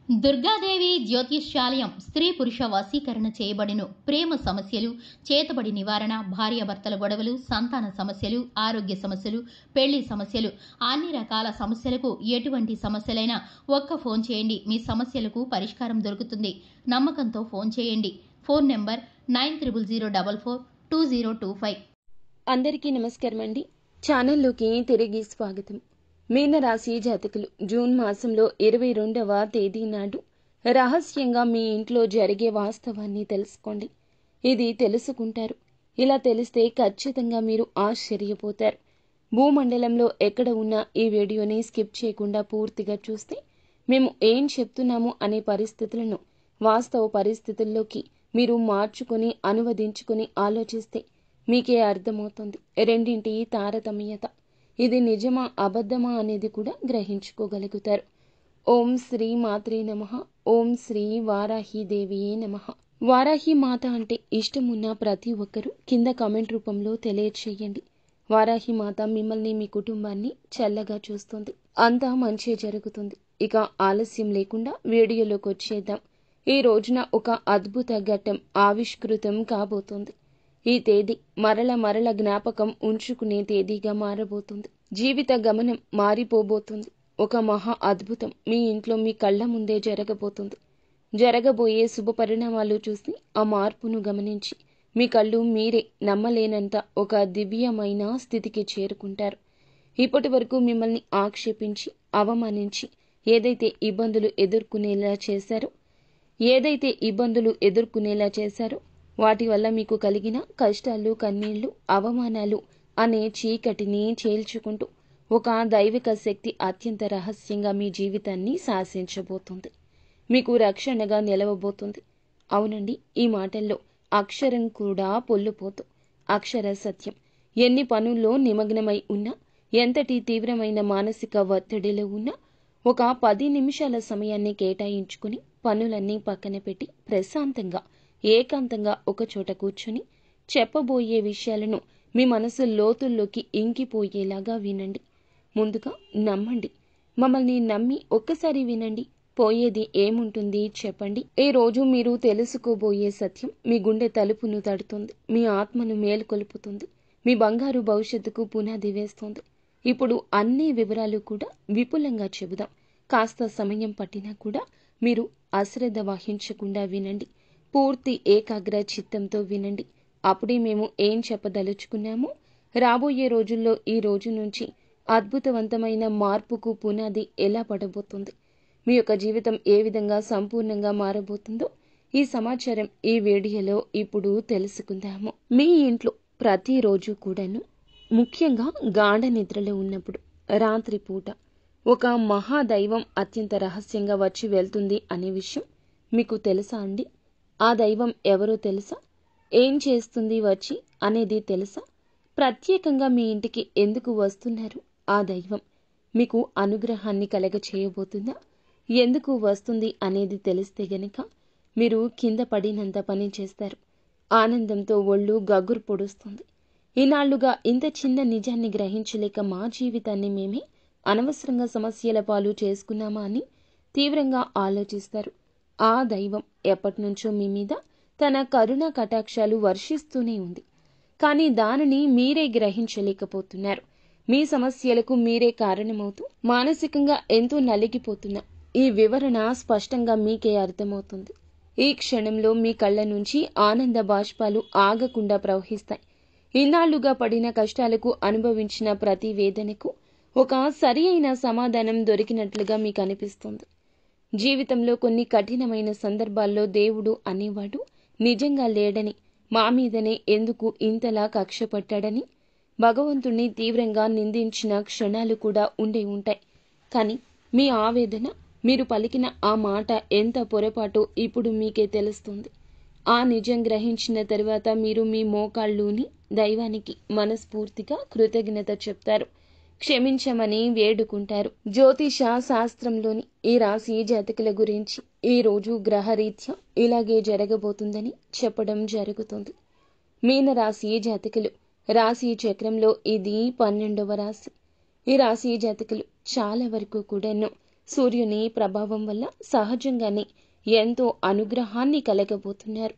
దుర్గాదేవి జ్యోతిష్యాలయం స్త్రీ పురుష వశీకరణ చేయబడిను. ప్రేమ సమస్యలు, చేతబడి నివారణ, భార్యాభర్తల గొడవలు, సంతాన సమస్యలు, ఆరోగ్య సమస్యలు, పెళ్లి సమస్యలు, అన్ని రకాల సమస్యలకు ఎటువంటి సమస్యలైనా ఒక్క ఫోన్ చేయండి, మీ సమస్యలకు పరిష్కారం దొరుకుతుంది. నమ్మకంతో ఫోన్ చేయండి. Phone number 9000442025. అందరికీ నమస్కారం అండి. ఛానల్లోకి తిరిగి స్వాగతం. మీనరాశి జాతకులు జూన్ మాసంలో 22వ తేదీ నాడు రహస్యంగా మీ ఇంట్లో జరిగే వాస్తవాన్ని తెలుసుకోండి. ఇది తెలుసుకుంటారు. ఇలా తెలిస్తే ఖచ్చితంగా మీరు ఆశ్చర్యపోతారు. భూమండలంలో ఎక్కడ ఉన్నా ఈ వీడియోని స్కిప్ చేయకుండా పూర్తిగా చూస్తే మేము ఏం చెప్తున్నాము అనే పరిస్థితులను వాస్తవ పరిస్థితుల్లోకి మీరు మార్చుకొని అనువదించుకొని ఆలోచిస్తే మీకే అర్థమవుతుంది రెండింటి తారతమ్యత. ఇది నిజమా అబద్ధమా అనేది కూడా గ్రహించుకోగలుగుతారు. ఓం శ్రీ మాత్రే నమః. ఓం శ్రీ వారాహీదేవియే నమః. వారాహి మాత అంటే ఇష్టమున్న ప్రతి ఒక్కరూ కింద కామెంట్ రూపంలో తెలియచేయండి. వారాహి మాత మిమ్మల్ని మీ కుటుంబాన్ని చల్లగా చూస్తుంది. అంతా మంచి జరుగుతుంది. ఇక ఆలస్యం లేకుండా వీడియోలోకి వచ్చేద్దాం. ఈ రోజున ఒక అద్భుత ఘట్టం ఆవిష్కృతం కాబోతోంది. ఈ తేదీ మరల జ్ఞాపకం ఉంచుకునే తేదీగా మారబోతుంది. జీవిత గమనం మారిపోబోతుంది. ఒక మహా అద్భుతం మీ ఇంట్లో మీ కళ్ళ ముందే జరగబోతుంది. జరగబోయే శుభ పరిణామాలు చూసి ఆ మార్పును గమనించి మీ కళ్ళు మీరే నమ్మలేనంత ఒక దివ్యమైన స్థితికి చేరుకుంటారు. ఇప్పటి వరకు మిమ్మల్ని ఆక్షేపించి అవమానించి ఏదైతే ఇబ్బందులు ఎదుర్కొనేలా చేశారో వాటి వల్ల మీకు కలిగిన కష్టాలు, కన్నీళ్లు, అవమానాలు అనే చీకటిని చేల్చుకుంటూ ఒక దైవిక శక్తి అత్యంత రహస్యంగా మీ జీవితాన్ని శాసించబోతుంది. మీకు రక్షణగా నిలవబోతుంది. అవునండి, ఈ మాటల్లో అక్షరం కూడా పొల్లుపోతూ అక్షర సత్యం. ఎన్ని పనుల్లో నిమగ్నమై ఉన్నా, ఎంతటి తీవ్రమైన మానసిక ఒత్తిడిలో ఉన్నా ఒక 10 నిమిషాల సమయాన్ని కేటాయించుకుని పనులన్నీ పక్కన పెట్టి ప్రశాంతంగా ఏకాంతంగా ఒకచోట కూర్చుని చెప్పబోయే విషయాలను మీ మనసు లోతుల్లోకి ఇంకిపోయేలాగా వినండి. ముందుగా నమ్మండి. మమ్మల్ని నమ్మి ఒక్కసారి వినండి. పోయేది ఏముంటుంది చెప్పండి. ఈ రోజు మీరు తెలుసుకోబోయే సత్యం మీ గుండె తలుపును తడుతుంది. మీ ఆత్మను మేలుకొల్పుతుంది. మీ బంగారు భవిష్యత్తుకు పునాది వేస్తుంది. ఇప్పుడు అన్ని వివరాలు కూడా విపులంగా చెబుదాం. కాస్త సమయం పట్టినా కూడా మీరు అశ్రద్ధ వహించకుండా వినండి. పూర్తి ఏకాగ్ర చిత్తంతో వినండి. అప్పుడే మేము ఏం చెప్పదలుచుకున్నామో రాబోయే రోజుల్లో ఈ రోజు నుంచి అద్భుతవంతమైన మార్పుకు పునాది ఎలా పడబోతుంది, మీ యొక్క జీవితం ఏ విధంగా సంపూర్ణంగా మారబోతుందో ఈ సమాచారం ఈ వీడియోలో ఇప్పుడు తెలుసుకుందాము. మీ ఇంట్లో ప్రతిరోజు కూడాను, ముఖ్యంగా గాఢ నిద్రలో ఉన్నప్పుడు రాత్రిపూట ఒక మహాదైవం అత్యంత రహస్యంగా వచ్చి వెళ్తుంది అనే విషయం మీకు తెలుసా అండి? ఆ దైవం ఎవరో తెలుసా? ఏం చేస్తుంది వచ్చి అనేది తెలుసా? ప్రత్యేకంగా మీ ఇంటికి ఎందుకు వస్తున్నారు ఆ దైవం? మీకు అనుగ్రహాన్ని కలగచేయబోతుందా? ఎందుకు వస్తుంది అనేది తెలిస్తే గనక మీరు కింద పడినంత పని చేస్తారు. ఆనందంతో ఒళ్ళు గగురు పొడుస్తుంది. ఈనాళ్లుగా ఇంత చిన్న నిజాన్ని గ్రహించలేక మా జీవితాన్ని మేమే అనవసరంగా సమస్యల పాలు చేసుకున్నామా అని తీవ్రంగా ఆలోచిస్తారు. ఆ దైవం ఎప్పటినుంచో మీ మీద తన కరుణా కటాక్షాలు వర్షిస్తూనే ఉంది. కానీ దానిని మీరే గ్రహించలేకపోతున్నారు. మీ సమస్యలకు మీరే కారణమవుతూ మానసికంగా ఎంతో నలిగిపోతున్నా ఈ వివరణ స్పష్టంగా మీకే అర్థమవుతుంది. ఈ క్షణంలో మీ కళ్ళ నుంచి ఆనంద బాష్పాలు ఆగకుండా ప్రవహిస్తాయి. ఇన్నాళ్లుగా పడిన కష్టాలకు, అనుభవించిన ప్రతి వేదనకు ఒక సరి అయిన సమాధానం దొరికినట్లుగా మీకు అనిపిస్తుంది. జీవితంలో కొన్ని కఠినమైన సందర్భాల్లో దేవుడు అనేవాడు నిజంగా లేడని, మా మీదనే ఎందుకు ఇంతలా కక్ష పట్టాడని భగవంతుణ్ణి తీవ్రంగా నిందించిన క్షణాలు కూడా ఉండే ఉంటాయి. కానీ మీ ఆవేదన, మీరు పలికిన ఆ మాట ఎంత పొరపాటో ఇప్పుడు మీకే తెలుస్తుంది. ఆ నిజం గ్రహించిన తరువాత మీరు మీ మోకాళ్ళూని దైవానికి మనస్ఫూర్తిగా కృతజ్ఞత చెప్తారు. క్షమించమని వేడుకుంటారు. జ్యోతిష శాస్త్రంలోని ఈ రాశి జాతకుల గురించి ఈ రోజు గ్రహరీత్యా ఇలాగే జరగబోతుందని చెప్పడం జరుగుతుంది. మీనరాశి జాతకులు రాశి చక్రంలో ఇది 12వ రాశి. ఈ రాశి జాతకులు చాలా వరకు కూడాను సూర్యుని ప్రభావం వల్ల సహజంగానే ఎంతో అనుగ్రహాన్ని కలగబోతున్నారు.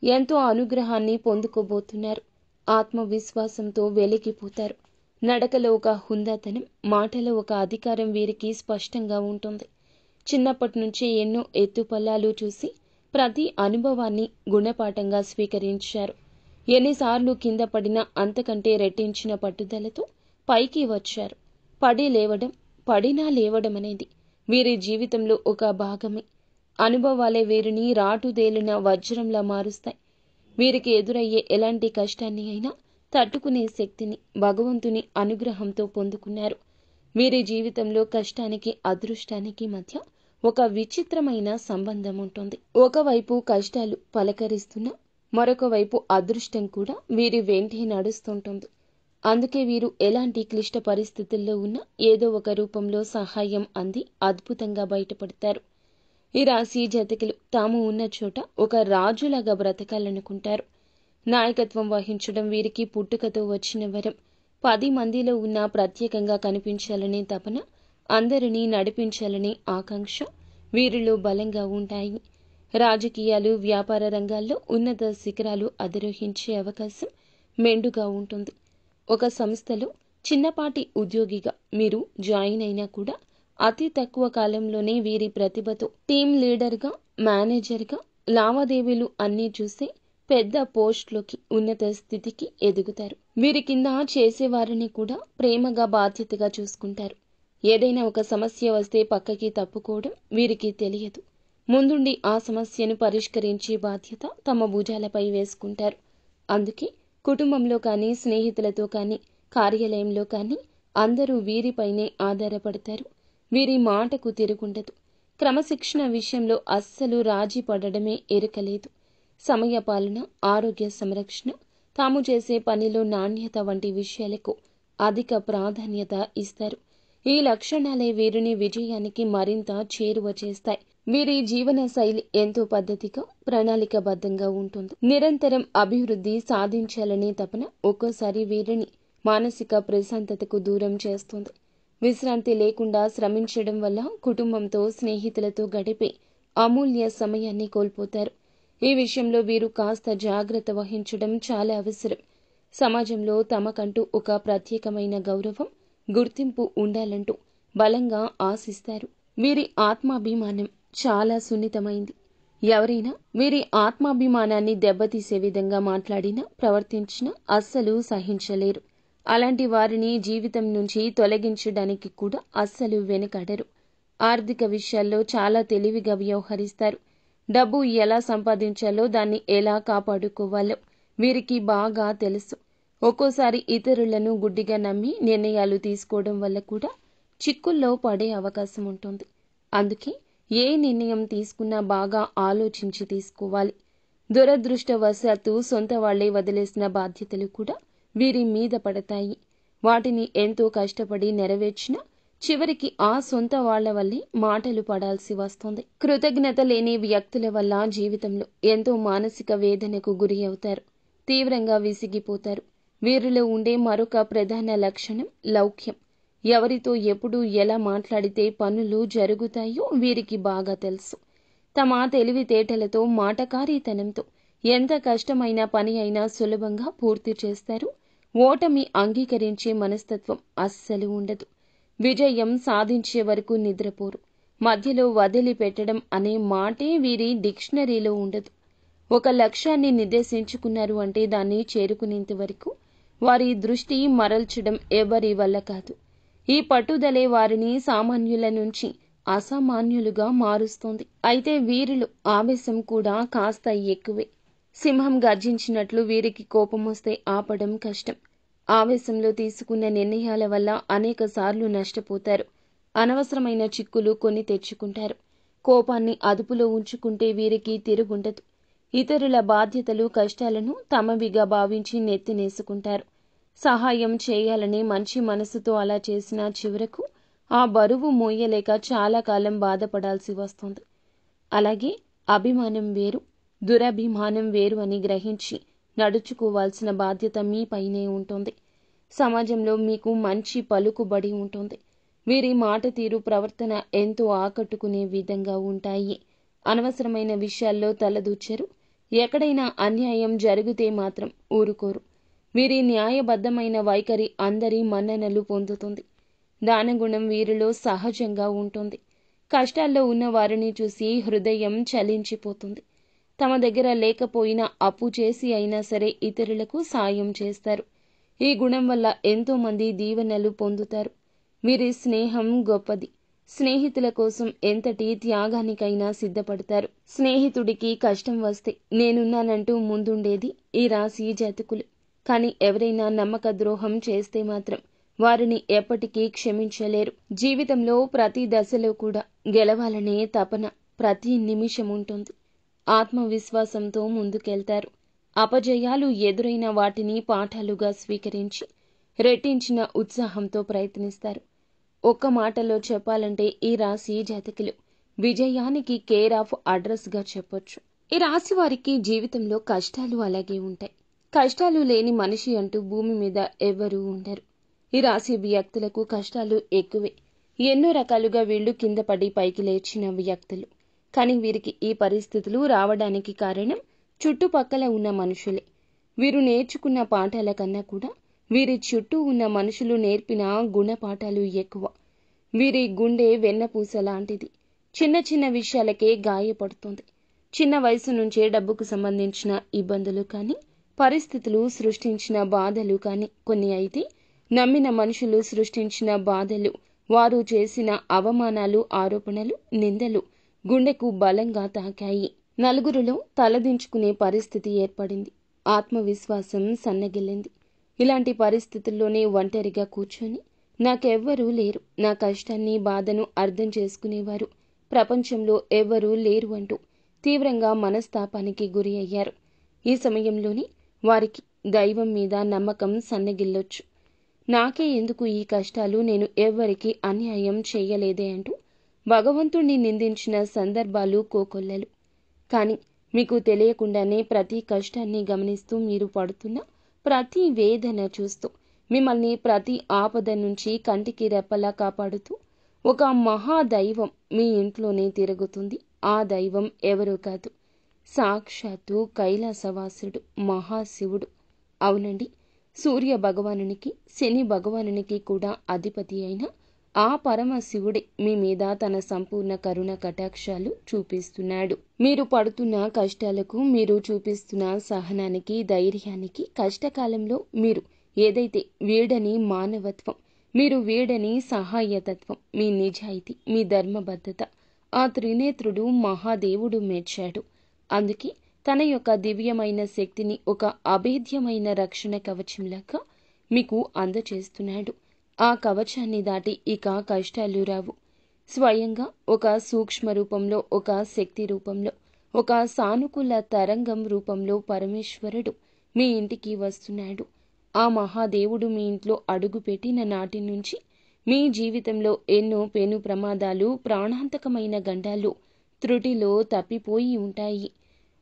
ఎంతో అనుగ్రహాన్ని పొందుకోబోతున్నారు. ఆత్మవిశ్వాసంతో వెలిగిపోతారు. నడకలో ఒక హుందాతనం, మాటలో ఒక అధికారం వీరికి స్పష్టంగా ఉంటుంది. చిన్నప్పటి నుంచే ఎన్నో ఎత్తుపల్లాలు చూసి ప్రతి అనుభవాన్ని గుణపాఠంగా స్వీకరించారు. ఎన్నిసార్లు కింద పడినా అంతకంటే రెట్టించిన పట్టుదలతో పైకి వచ్చారు. పడి లేవడం, పడినా లేవడం అనేది వీరి జీవితంలో ఒక భాగమే. అనుభవాలే వీరిని రాటుదేలిన వజ్రంలా మారుస్తాయి. వీరికి ఎదురయ్యే ఎలాంటి కష్టాన్ని అయినా తట్టుకునే శక్తిని భగవంతుని అనుగ్రహంతో పొందుకున్నారు. వీరి జీవితంలో కష్టానికి అదృష్టానికి మధ్య ఒక విచిత్రమైన సంబంధం ఉంటుంది. ఒకవైపు కష్టాలు పలకరిస్తున్నా మరొక వైపు అదృష్టం కూడా వీరి వెంటే నడుస్తుంటుంది. అందుకే వీరు ఎలాంటి క్లిష్ట పరిస్థితుల్లో ఉన్నా ఏదో ఒక రూపంలో సహాయం అంది అద్భుతంగా బయటపడతారు. ఈ రాశి జాతకులు తాము ఉన్న చోట ఒక రాజులాగా బ్రతకాలనుకుంటారు. నాయకత్వం వహించడం వీరికి పుట్టుకతో వచ్చిన వరం. 10 మందిలో ఉన్న ప్రత్యేకంగా కనిపించాలనే తపన, అందరినీ నడిపించాలనే ఆకాంక్ష వీరిలో బలంగా ఉంటాయి. రాజకీయాలు, వ్యాపార రంగాల్లో ఉన్నత శిఖరాలు అధిరోహించే అవకాశం మెండుగా ఉంటుంది. ఒక సంస్థలో చిన్నపాటి ఉద్యోగిగా మీరు జాయిన్ అయినా కూడా అతి తక్కువ కాలంలోనే వీరి ప్రతిభతో టీం లీడర్గా, మేనేజర్గా, లావాదేవీలు అన్నీ చూస్తే పెద్ద పోస్టులోకి, ఉన్నత స్థితికి ఎదుగుతారు. వీరి కింద చేసేవారిని కూడా ప్రేమగా, బాధ్యతగా చూసుకుంటారు. ఏదైనా ఒక సమస్య వస్తే పక్కకి తప్పుకోవడం వీరికి తెలియదు. ముందుండి ఆ సమస్యను పరిష్కరించే బాధ్యత తమ భుజాలపై వేసుకుంటారు. అందుకే కుటుంబంలో కానీ, స్నేహితులతో కానీ, కార్యాలయంలో కానీ అందరూ వీరిపైనే ఆధారపడతారు. వీరి మాటకు తిరుగుండదు. క్రమశిక్షణ విషయంలో అస్సలు రాజీ పడడమే ఎరుకలేదు. సమయపాలన, ఆరోగ్య సంరక్షణ, తాము చేసే పనిలో నాణ్యత వంటి విషయాలకు అధిక ప్రాధాన్యత ఇస్తారు. ఈ లక్షణాలే వీరిని విజయానికి మరింత చేరువ చేస్తాయి. వీరి జీవన శైలి ఎంతో పద్ధతిగా, ప్రణాళికబద్ధంగా ఉంటుంది. నిరంతరం అభివృద్ధి సాధించాలనే తపన ఒక్కోసారి వీరిని మానసిక ప్రశాంతతకు దూరం చేస్తుంది. విశ్రాంతి లేకుండా శ్రమించడం వల్ల కుటుంబంతో, స్నేహితులతో గడిపే అమూల్య సమయాన్ని కోల్పోతారు. ఈ విషయంలో వీరు కాస్త జాగ్రత్త వహించడం చాలా అవసరం. సమాజంలో తమకంటూ ఒక ప్రత్యేకమైన గౌరవం, గుర్తింపు ఉండాలంటూ బలంగా ఆశిస్తారు. వీరి ఆత్మాభిమానం చాలా సున్నితమైంది. ఎవరైనా వీరి ఆత్మాభిమానాన్ని దెబ్బతీసే విధంగా మాట్లాడినా, ప్రవర్తించినా అస్సలు సహించలేరు. అలాంటి వారిని జీవితం నుంచి తొలగించడానికి కూడా అస్సలు వెనుకాడరు. ఆర్థిక విషయాల్లో చాలా తెలివిగా వ్యవహరిస్తారు. డబ్బు ఎలా సంపాదించాలో, దాన్ని ఎలా కాపాడుకోవాలో వీరికి బాగా తెలుసు. ఒక్కోసారి ఇతరులను గుడ్డిగా నమ్మి నిర్ణయాలు తీసుకోవడం వల్ల కూడా చిక్కుల్లో పడే అవకాశం ఉంటుంది. అందుకే ఏ నిర్ణయం తీసుకున్నా బాగా ఆలోచించి తీసుకోవాలి. దురదృష్టవశాత్తు సొంత వాళ్లే వదిలేసిన బాధ్యతలు కూడా వీరి మీద పడతాయి. వాటిని ఎంతో కష్టపడి నెరవేర్చినా చివరికి ఆ సొంత వాళ్ల వల్లే మాటలు పడాల్సి వస్తుంది. కృతజ్ఞత లేని వ్యక్తుల వల్ల జీవితంలో ఎంతో మానసిక వేదనకు గురి అవుతారు. తీవ్రంగా విసిగిపోతారు. వీరిలో ఉండే మరొక ప్రధాన లక్షణం లౌక్యం. ఎవరితో ఎప్పుడు ఎలా మాట్లాడితే పనులు జరుగుతాయో వీరికి బాగా తెలుసు. తమ తెలివితేటలతో, మాటకారీతనంతో ఎంత కష్టమైన పని అయినా సులభంగా పూర్తి చేస్తారు. ఓటమి అంగీకరించే మనస్తత్వం అస్సలు ఉండదు. విజయం సాధించే వరకు నిద్రపోరు. మధ్యలో వదిలిపెట్టడం అనే మాటే వీరి డిక్షనరీలో ఉండదు. ఒక లక్ష్యాన్ని నిర్దేశించుకున్నారు అంటే దాన్ని చేరుకునేంత వరకు వారి దృష్టి మరల్చడం ఎవరి వల్ల కాదు. ఈ పట్టుదలే వారిని సామాన్యుల నుంచి అసామాన్యులుగా మారుస్తోంది. అయితే వీరిలో ఆవేశం కూడా కాస్త ఎక్కువే. సింహం గర్జించినట్లు వీరికి కోపం వస్తే ఆపడం కష్టం. ఆవేశంలో తీసుకున్న నిర్ణయాల వల్ల అనేక సార్లు నష్టపోతారు. అనవసరమైన చిక్కులు కొని తెచ్చుకుంటారు. కోపాన్ని అదుపులో ఉంచుకుంటే వీరికి తిరుగుండదు. ఇతరుల బాధ్యతలు, కష్టాలను తమవిగా భావించి నెత్తినేసుకుంటారు. సహాయం చేయాలని మంచి మనసుతో అలా చేసినా చివరకు ఆ బరువు మోయలేక చాలా కాలం బాధపడాల్సి వస్తుంది. అలాగే అభిమానం వేరు, దురభిమానం వేరు అని గ్రహించి నడుచుకోవాల్సిన బాధ్యత మీపైనే ఉంటుంది. సమాజంలో మీకు మంచి పలుకుబడి ఉంటుంది. వీరి మాట తీరు ప్రవర్తన ఎంతో ఆకట్టుకునే విధంగా ఉంటాయి. అనవసరమైన విషయాల్లో తలదూర్చరు. ఎక్కడైనా అన్యాయం జరిగితే మాత్రం ఊరుకోరు. వీరి న్యాయబద్ధమైన వైఖరి అందరి మన్ననలు పొందుతుంది. దానగుణం వీరిలో సహజంగా ఉంటుంది. కష్టాల్లో ఉన్న వారిని చూసి హృదయం చలించిపోతుంది. తమ దగ్గర లేకపోయినా అప్పు చేసి అయినా సరే ఇతరులకు సాయం చేస్తారు. ఈ గుణం వల్ల ఎంతో మంది దీవెనలు పొందుతారు. వీరి స్నేహం గొప్పది. స్నేహితుల కోసం ఎంతటి త్యాగానికైనా సిద్ధపడతారు. స్నేహితుడికి కష్టం వస్తే నేనున్నానంటూ ముందుండేది ఈ రాశి జాతకులు. కానీ ఎవరైనా నమ్మక ద్రోహం చేస్తే మాత్రం వారిని ఎప్పటికీ క్షమించలేరు. జీవితంలో ప్రతి దశలో కూడా గెలవాలనే తపన ప్రతి నిమిషం ఉంటుంది. ఆత్మవిశ్వాసంతో ముందుకెళ్తారు. అపజయాలు ఎదురైన వాటిని పాఠాలుగా స్వీకరించి రెట్టించిన ఉత్సాహంతో ప్రయత్నిస్తారు. ఒక్క మాటలో చెప్పాలంటే ఈ రాశి జాతకులు విజయానికి కేర్ ఆఫ్ అడ్రస్గా చెప్పొచ్చు. ఈ రాశి వారికి జీవితంలో కష్టాలు అలాగే ఉంటాయి. కష్టాలు లేని మనిషి అంటూ భూమి మీద ఎవ్వరూ ఉండరు. ఈ రాశి వ్యక్తులకు కష్టాలు ఎక్కువే. ఎన్నో రకాలుగా వీళ్లు కింద పడి పైకి లేచిన వ్యక్తులు. కానీ వీరికి ఈ పరిస్థితులు రావడానికి కారణం చుట్టుపక్కల ఉన్న మనుషులే. వీరు నేర్చుకున్న పాఠాల కన్నా కూడా వీరి చుట్టూ ఉన్న మనుషులు నేర్పిన గుణపాఠాలు ఎక్కువ. వీరి గుండె వెన్నపూస లాంటిది. చిన్న చిన్న విషయాలకే గాయపడుతుంది. చిన్న వయసు నుంచే డబ్బుకు సంబంధించిన ఇబ్బందులు కానీ, పరిస్థితులు సృష్టించిన బాధలు కానీ కొన్ని అయితే, నమ్మిన మనుషులు సృష్టించిన బాధలు, వారు చేసిన అవమానాలు, ఆరోపణలు, నిందలు గుండెకు బలంగా తాకాయి. నలుగురిలో తలదించుకునే పరిస్థితి ఏర్పడింది. ఆత్మవిశ్వాసం సన్నగిల్లింది. ఇలాంటి పరిస్థితుల్లోనే ఒంటరిగా కూర్చొని నాకెవ్వరూ లేరు, నా కష్టాన్ని బాధను అర్థం చేసుకునేవారు ప్రపంచంలో ఎవ్వరూ లేరు అంటూ తీవ్రంగా మనస్తాపానికి గురి అయ్యారు. ఈ సమయంలోనే వారికి దైవం మీద నమ్మకం సన్నగిల్లొచ్చు. నాకే ఎందుకు ఈ కష్టాలు, నేను ఎవ్వరికీ అన్యాయం చేయలేదే అంటూ భగవంతుణ్ణి నిందించిన సందర్భాలు కోకొల్లలు. కానీ మీకు తెలియకుండానే ప్రతి కష్టాన్ని గమనిస్తూ, మీరు పడుతున్న ప్రతి వేదన చూస్తూ, మిమ్మల్ని ప్రతి ఆపద నుంచి కంటికి రెప్పలా కాపాడుతూ ఒక మహాదైవం మీ ఇంట్లోనే తిరుగుతుంది. ఆ దైవం ఎవరో కాదు, సాక్షాత్తు కైలాసవాసుడు మహాశివుడు. అవునండి, సూర్య భగవానునికి, శని భగవానునికి కూడా అధిపతి అయిన ఆ పరమశివుడే మీ మీద తన సంపూర్ణ కరుణ కటాక్షాలు చూపిస్తున్నాడు. మీరు పడుతున్న కష్టాలకు, మీరు చూపిస్తున్న సహనానికి, ధైర్యానికి, కష్టకాలంలో మీరు ఏదైతే వీడని మానవత్వం, మీరు వీడని సహాయతత్వం, మీ నిజాయితీ, మీ ధర్మబద్ధత ఆ త్రినేత్రుడు మహాదేవుడు మెచ్చాడు. అందుకే తన యొక్క దివ్యమైన శక్తిని ఒక అభేద్యమైన రక్షణ కవచంలాగా మీకు అందచేస్తున్నాడు. ఆ కవచాన్ని దాటి ఇక కష్టాలు రావు. స్వయంగా ఒక సూక్ష్మ రూపంలో, ఒక శక్తి రూపంలో, ఒక సానుకూల తరంగం రూపంలో పరమేశ్వరుడు మీ ఇంటికి వస్తున్నాడు. ఆ మహాదేవుడు మీ ఇంట్లో అడుగుపెట్టిన నాటి నుంచి మీ జీవితంలో ఎన్నో పెను ప్రమాదాలు, ప్రాణాంతకమైన గండాలు త్రుటిలో తప్పిపోయి ఉంటాయి.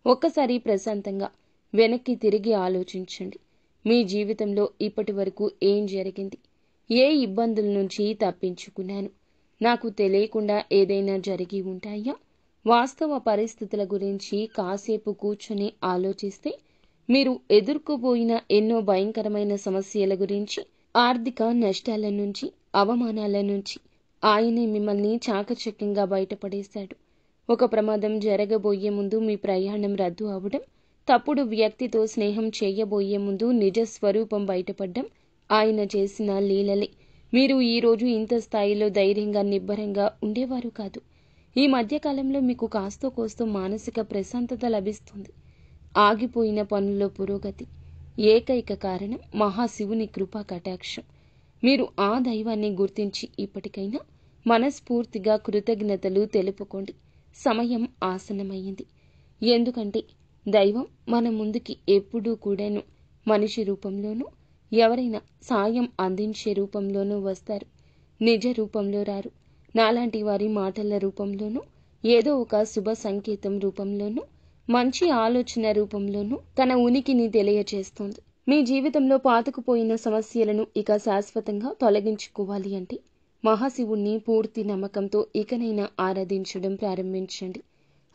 ఒక్కసారి ప్రశాంతంగా వెనక్కి తిరిగి ఆలోచించండి. మీ జీవితంలో ఇప్పటి వరకు ఏం జరిగింది? ఏ ఇబ్బందుల నుంచి తప్పించుకున్నాను? నాకు తెలియకుండా ఏదైనా జరిగి ఉంటాయా? వాస్తవ పరిస్థితుల గురించి కాసేపు కూర్చొని ఆలోచిస్తే మీరు ఎదుర్కోబోయిన ఎన్నో భయంకరమైన సమస్యల గురించి, ఆర్థిక నష్టాల నుంచి, అవమానాల నుంచి ఆయనే మిమ్మల్ని చాకచక్యంగా బయటపడేశాడు. ఒక ప్రమాదం జరగబోయే ముందు మీ ప్రయాణం రద్దు అవడం, తప్పుడు వ్యక్తితో స్నేహం చేయబోయే ముందు నిజ స్వరూపం బయటపడ్డం ఆయన చేసిన లీలలే. మీరు ఈరోజు ఇంత స్థాయిలో ధైర్యంగా, నిబ్బరంగా ఉండేవారు కాదు. ఈ మధ్యకాలంలో మీకు కాస్తో కోస్తో మానసిక ప్రశాంతత లభిస్తుంది. ఆగిపోయిన పనుల్లో పురోగతి. ఏకైక కారణం మహాశివుని కృపా కటాక్షం. మీరు ఆ దైవాన్ని గుర్తించి ఇప్పటికైనా మనస్ఫూర్తిగా కృతజ్ఞతలు తెలుపుకోండి. సమయం ఆసన్నమైంది. ఎందుకంటే దైవం మన ముందుకి ఎప్పుడూ కూడాను మనిషి రూపంలోనూ, ఎవరైనా సాయం అందించే రూపంలోనూ వస్తారు. నిజ రూపంలో రారు. నాలాంటి వారి మాటల రూపంలోనూ, ఏదో ఒక శుభ సంకేతం రూపంలోనూ, మంచి ఆలోచన రూపంలోనూ తన ఉనికిని తెలియజేస్తోంది. మీ జీవితంలో పాతుకుపోయిన సమస్యలను ఇక శాశ్వతంగా తొలగించుకోవాలి అంటే మహాశివుణ్ణి పూర్తి నమ్మకంతో ఇకనైనా ఆరాధించడం ప్రారంభించండి.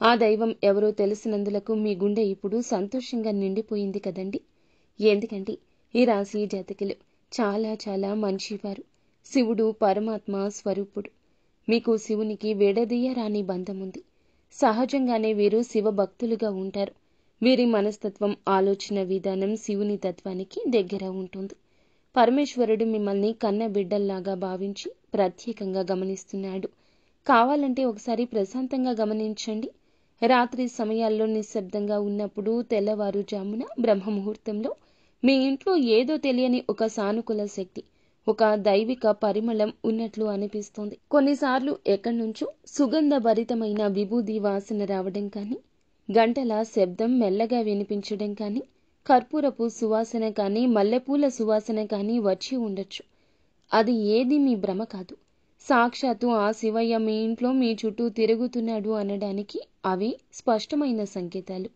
ఆ దైవం ఎవరో తెలిసినందులకు మీ గుండె ఇప్పుడు సంతోషంగా నిండిపోయింది కదండి. ఎందుకంటే ఈ రాశి జాతకులు చాలా చాలా మంచివారు. శివుడు పరమాత్మ స్వరూపుడు. మీకు శివునికి విడదీయరాని బంధం ఉంది. సహజంగానే వీరు శివభక్తులుగా ఉంటారు. వీరి మనస్తత్వం, ఆలోచన విధానం శివుని తత్వానికి దగ్గర ఉంటుంది. పరమేశ్వరుడు మిమ్మల్ని కన్న బిడ్డల్లాగా భావించి ప్రత్యేకంగా గమనిస్తున్నాడు. కావాలంటే ఒకసారి ప్రశాంతంగా గమనించండి. రాత్రి సమయాల్లో నిశ్శబ్దంగా ఉన్నప్పుడు, తెల్లవారుజామున బ్రహ్మముహూర్తంలో మీ ఇంట్లో ఏదో తెలియని ఒక సానుకూల శక్తి, ఒక దైవిక పరిమళం ఉన్నట్లు అనిపిస్తోంది. కొన్నిసార్లు ఎక్కడి నుంచో సుగంధభరితమైన విభూది వాసన రావడం కానీ, గంటల శబ్దం మెల్లగా వినిపించడం కానీ, కర్పూరపు సువాసన కానీ, మల్లెపూల సువాసన కానీ వచ్చి ఉండొచ్చు. అది ఏది మీ భ్రమ కాదు. సాక్షాత్తు ఆ శివయ్య మీ ఇంట్లో మీ చుట్టూ తిరుగుతున్నాడు అనడానికి అవి స్పష్టమైన సంకేతాలు.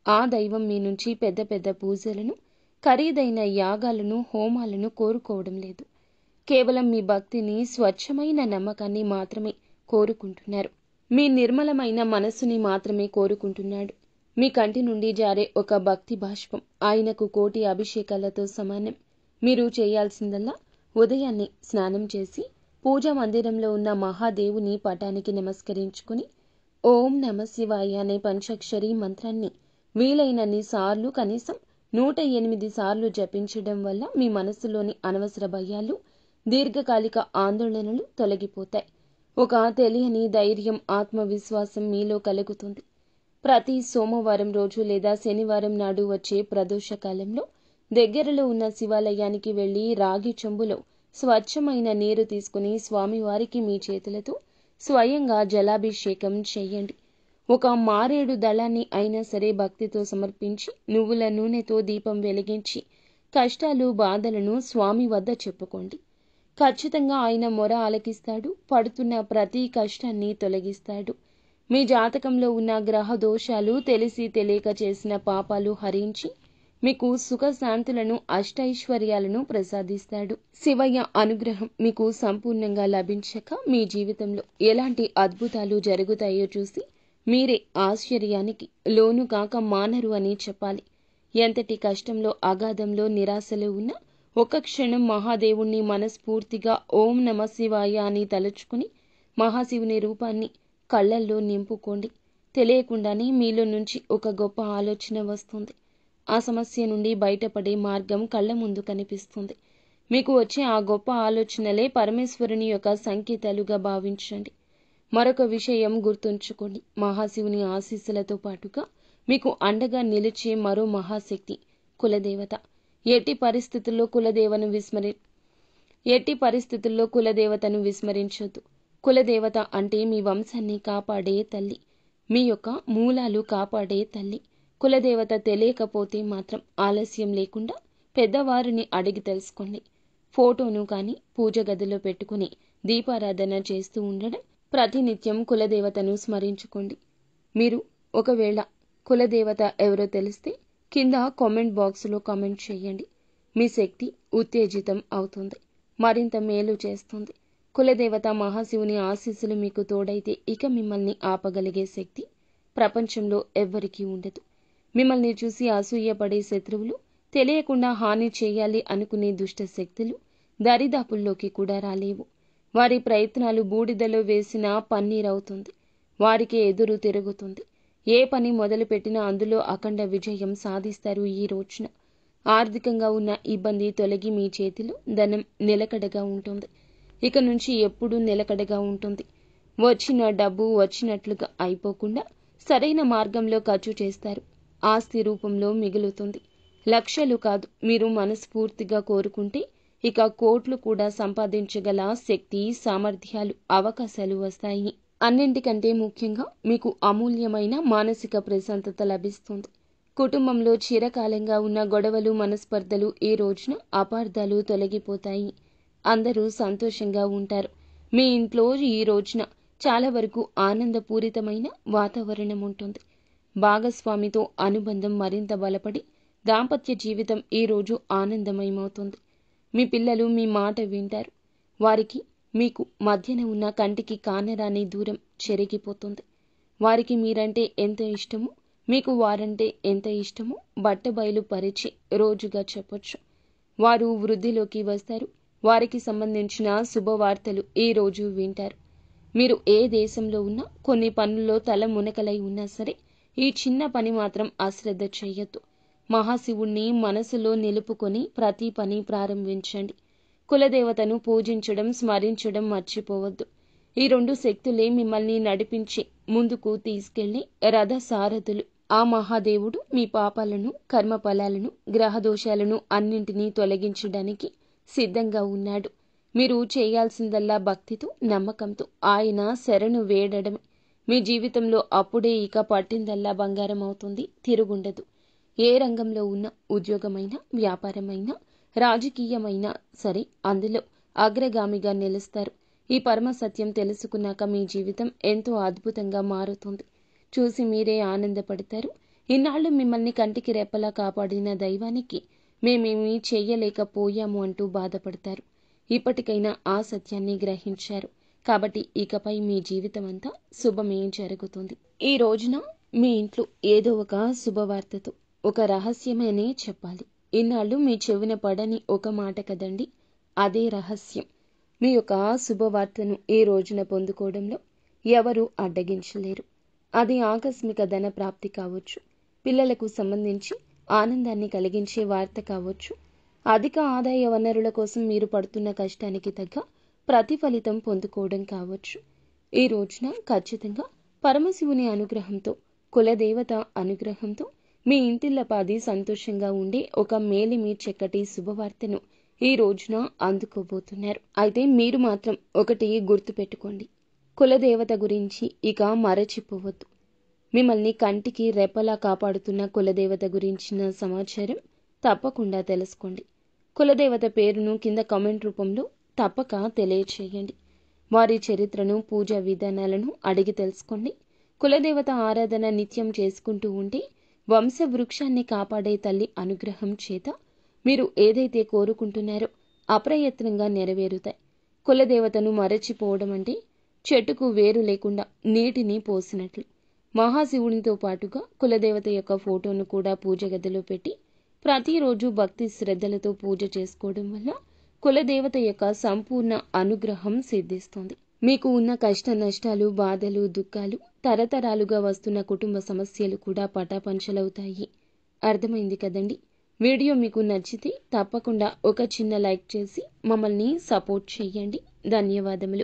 ఆ దైవం మీ నుంచి పెద్ద పెద్ద పూజలను, ఖరీదైన యాగాలను, హోమాలను కోరుకోవడం లేదు. కేవలం మీ భక్తిని, స్వచ్ఛమైన నమ్మకాన్ని మాత్రమే కోరుకుంటున్నారు. మీ నిర్మలమైన మనస్సుని మాత్రమే కోరుకుంటున్నాడు. మీ కంటి నుండి జారే ఒక భక్తి బాష్పం ఆయనకు కోటి అభిషేకాలతో సమానం. మీరు చేయాల్సిందల్లా ఉదయాన్నే స్నానం చేసి పూజా మందిరంలో ఉన్న మహాదేవుని పటానికి నమస్కరించుకుని ఓం నమ శివాయ అనే పంచాక్షరి మంత్రాన్ని వీలైనన్ని సార్లు, కనీసం 108 సార్లు జపించడం వల్ల మీ మనస్సులోని అనవసర భయాలు, దీర్ఘకాలిక ఆందోళనలు తొలగిపోతాయి. ఒక తెలియని ధైర్యం, ఆత్మవిశ్వాసం మీలో కలుగుతుంది. ప్రతి సోమవారం రోజు లేదా శనివారం నాడు వచ్చే ప్రదోష కాలంలో దగ్గరలో ఉన్న శివాలయానికి వెళ్లి రాగి చెంబులో స్వచ్ఛమైన నీరు తీసుకుని స్వామివారికి మీ చేతులతో స్వయంగా జలాభిషేకం చేయండి. ఒక మారేడు దళాన్ని అయినా సరే భక్తితో సమర్పించి నువ్వుల నూనెతో దీపం వెలిగించి కష్టాలు, బాధలను స్వామి వద్ద చెప్పుకోండి. ఖచ్చితంగా ఆయన మొర ఆలకిస్తాడు. పడుతున్న ప్రతి కష్టాన్ని తొలగిస్తాడు. మీ జాతకంలో ఉన్న గ్రహ దోషాలు, తెలిసి తెలియక చేసిన పాపాలు హరించి మీకు సుఖశాంతులను, అష్టైశ్వర్యాలను ప్రసాదిస్తాడు. శివయ్య అనుగ్రహం మీకు సంపూర్ణంగా లభించక మీ జీవితంలో ఎలాంటి అద్భుతాలు జరుగుతాయో చూసి మీరే ఆశ్చర్యానికి లోను కాక మానరు అని చెప్పాలి. ఎంతటి కష్టంలో, అగాధంలో, నిరాశలో ఉన్నా ఒక క్షణం మహాదేవుణ్ణి మనస్ఫూర్తిగా ఓం నమ శివాయ అని తలుచుకుని మహాశివుని రూపాన్ని కళ్ళల్లో నింపుకోండి. తెలియకుండానే మీలో నుంచి ఒక గొప్ప ఆలోచన వస్తుంది. ఆ సమస్య నుండి బయటపడే మార్గం కళ్ళ ముందు కనిపిస్తుంది. మీకు వచ్చే ఆ గొప్ప ఆలోచనలే పరమేశ్వరుని యొక్క సంకేతాలుగా భావించండి. మరొక విషయం గుర్తుంచుకోండి. మహాశివుని ఆశీస్సులతో పాటుగా మీకు అండగా నిలిచే మరో మహాశక్తి కులదేవత. ఎట్టి పరిస్థితుల్లో కులదేవతను విస్మరించొద్దు. కులదేవత అంటే మీ వంశాన్ని కాపాడే తల్లి, మీ యొక్క మూలాలు కాపాడే తల్లి. కులదేవత తెలియకపోతే మాత్రం ఆలస్యం లేకుండా పెద్దవారిని అడిగి తెలుసుకోండి. ఫోటోను కానీ పూజ గదిలో పెట్టుకుని దీపారాధన చేస్తూ ఉండడం, ప్రతినిత్యం కులదేవతను స్మరించుకోండి. మీరు ఒకవేళ కులదేవత ఎవరో తెలిస్తే కింద కామెంట్ బాక్సులో కామెంట్ చేయండి. మీ శక్తి ఉత్తేజితం అవుతుంది, మరింత మేలు చేస్తుంది. కులదేవత మహాశివుని ఆశీస్సులు మీకు తోడైతే ఇక మిమ్మల్ని ఆపగలిగే శక్తి ప్రపంచంలో ఎవ్వరికీ ఉండదు. మిమ్మల్ని చూసి అసూయపడే శత్రువులు, తెలియకుండా హాని చేయాలి అనుకునే దుష్ట శక్తులు దరిదాపుల్లోకి కూడా రాలేవు. వారి ప్రయత్నాలు బూడిదలో వేసిన పన్నీరవుతుంది. వారికి ఎదురు తిరుగుతుంది. ఏ పని మొదలుపెట్టినా అందులో అఖండ విజయం సాధిస్తారు. ఈ రోజున ఆర్థికంగా ఉన్న ఇబ్బంది తొలగి మీ చేతిలో ధనం నిలకడగా ఉంటుంది. ఇక నుంచి ఎప్పుడూ నిలకడగా ఉంటుంది. వచ్చిన డబ్బు వచ్చినట్లుగా అయిపోకుండా సరైన మార్గంలో ఖర్చు చేస్తారు. ఆస్తి రూపంలో మిగులుతుంది. లక్షలు కాదు, మీరు మనస్ఫూర్తిగా కోరుకుంటే ఇక కోట్లు కూడా సంపాదించగల శక్తి, సామర్థ్యాలు, అవకాశాలు వస్తాయి. అన్నింటికంటే ముఖ్యంగా మీకు అమూల్యమైన మానసిక ప్రశాంతత లభిస్తుంది. కుటుంబంలో చిరకాలంగా ఉన్న గొడవలు, మనస్పర్ధలు, ఈ రోజున అపార్థాలు తొలగిపోతాయి. అందరూ సంతోషంగా ఉంటారు. మీ ఇంట్లో ఈ రోజున చాలా వరకు ఆనందపూరితమైన వాతావరణం ఉంటుంది. భాగస్వామితో అనుబంధం మరింత బలపడి దాంపత్య జీవితం ఈ రోజు ఆనందమయమవుతుంది. మీ పిల్లలు మీ మాట వింటారు. వారికి మీకు మధ్యన ఉన్న కంటికి కానరాని దూరం చెరిగిపోతుంది. వారికి మీరంటే ఎంత ఇష్టమో, మీకు వారంటే ఎంత ఇష్టమో బట్టబయలు పరిచి రోజుగా చెప్పొచ్చు. వారు వృద్ధిలోకి వస్తారు. వారికి సంబంధించిన శుభవార్తలు ఈ రోజు వింటారు. మీరు ఏ దేశంలో ఉన్నా, కొన్ని పనుల్లో తల మునకలై ఉన్నా సరే, ఈ చిన్న పని మాత్రం అశ్రద్ధ చెయ్యొద్దు. మహాశివుణ్ణి మనసులో నిలుపుకొని ప్రతి పని ప్రారంభించండి. కులదేవతను పూజించడం, స్మరించడం మర్చిపోవద్దు. ఈ 2 శక్తులే మిమ్మల్ని నడిపించి ముందుకు తీసుకెళ్లి రథసారథులు. ఆ మహాదేవుడు మీ పాపాలను, కర్మఫలాలను, గ్రహదోషాలను అన్నింటినీ తొలగించడానికి సిద్ధంగా ఉన్నాడు. మీరు చేయాల్సిందల్లా భక్తితో, నమ్మకంతో ఆయన శరణు వేడడమే. మీ జీవితంలో అప్పుడే ఇక పట్టిందల్లా బంగారం అవుతుంది, తిరుగుండదు. ఏ రంగంలో ఉన్న, ఉద్యోగమైనా, వ్యాపారమైనా, రాజకీయమైనా సరే, అందులో అగ్రగామిగా నిలుస్తారు. ఈ పరమ సత్యం తెలుసుకున్నాక మీ జీవితం ఎంతో అద్భుతంగా మారుతుంది. చూసి మీరే ఆనందపడతారు. ఇన్నాళ్లు మిమ్మల్ని కంటికి రెప్పలా కాపాడిన దైవానికి మేమేమీ చెయ్యలేకపోయాము అంటూ బాధపడతారు. ఇప్పటికైనా ఆ సత్యాన్ని గ్రహించారు కాబట్టి ఇకపై మీ జీవితం అంతా శుభమే జరుగుతుంది. ఈ రోజున మీ ఇంట్లో ఏదో ఒక శుభవార్తతో, ఒక రహస్యమనే చెప్పాలి. ఇన్నాళ్ళు మీ చెవిన పడని ఒక మాట కదండి, అదే రహస్యం. మీ యొక్క శుభవార్తను ఈ రోజున పొందుకోవడంలో ఎవరూ అడ్డగించలేరు. అది ఆకస్మిక ధన ప్రాప్తి కావచ్చు, పిల్లలకు సంబంధించి ఆనందాన్ని కలిగించే వార్త కావచ్చు, అధిక ఆదాయ వనరుల కోసం మీరు పడుతున్న కష్టానికి తగ్గ ప్రతిఫలితం పొందుకోవడం కావచ్చు. ఈ రోజున ఖచ్చితంగా పరమశివుని అనుగ్రహంతో, కులదేవత అనుగ్రహంతో మీ ఇంటిల్లపాది సంతోషంగా ఉండే ఒక మేలిమి చక్కటి శుభవార్తను ఈ రోజున అందుకోబోతున్నారు. అయితే మీరు మాత్రం ఒకటి గుర్తుపెట్టుకోండి, కులదేవత గురించి ఇక మరచిపోవద్దు. మిమ్మల్ని కంటికి రెప్పలా కాపాడుతున్న కులదేవత గురించిన సమాచారం తప్పకుండా తెలుసుకోండి. కులదేవత పేరును కింద కామెంట్ రూపంలో తప్పక తెలియచేయండి. వారి చరిత్రను, పూజా విధానాలను అడిగి తెలుసుకోండి. కులదేవత ఆరాధన నిత్యం చేసుకుంటూ ఉంటే వంశవృక్షాన్ని కాపాడే తల్లి అనుగ్రహం చేత మీరు ఏదైతే కోరుకుంటున్నారో అప్రయత్నంగా నెరవేరుతాయి. కులదేవతను మరచిపోవడం అంటే చెట్టుకు వేరు లేకుండా నీటిని పోసినట్లు. మహాశివునితో పాటుగా కులదేవత యొక్క ఫోటోను కూడా పూజ గదిలో పెట్టి ప్రతిరోజు భక్తి శ్రద్ధలతో పూజ చేసుకోవడం వల్ల కులదేవత యొక్క సంపూర్ణ అనుగ్రహం సిద్ధిస్తుంది. మీకు ఉన్న కష్ట నష్టాలు, బాధలు, దుఃఖాలు, తరతరాలుగా వస్తున్న కుటుంబ సమస్యలు కూడా పటాపంచలవుతాయి. అర్థమైంది కదండి? వీడియో మీకు నచ్చితే తప్పకుండా ఒక చిన్న లైక్ చేసి మమ్మల్ని సపోర్ట్ చేయండి. ధన్యవాదములు.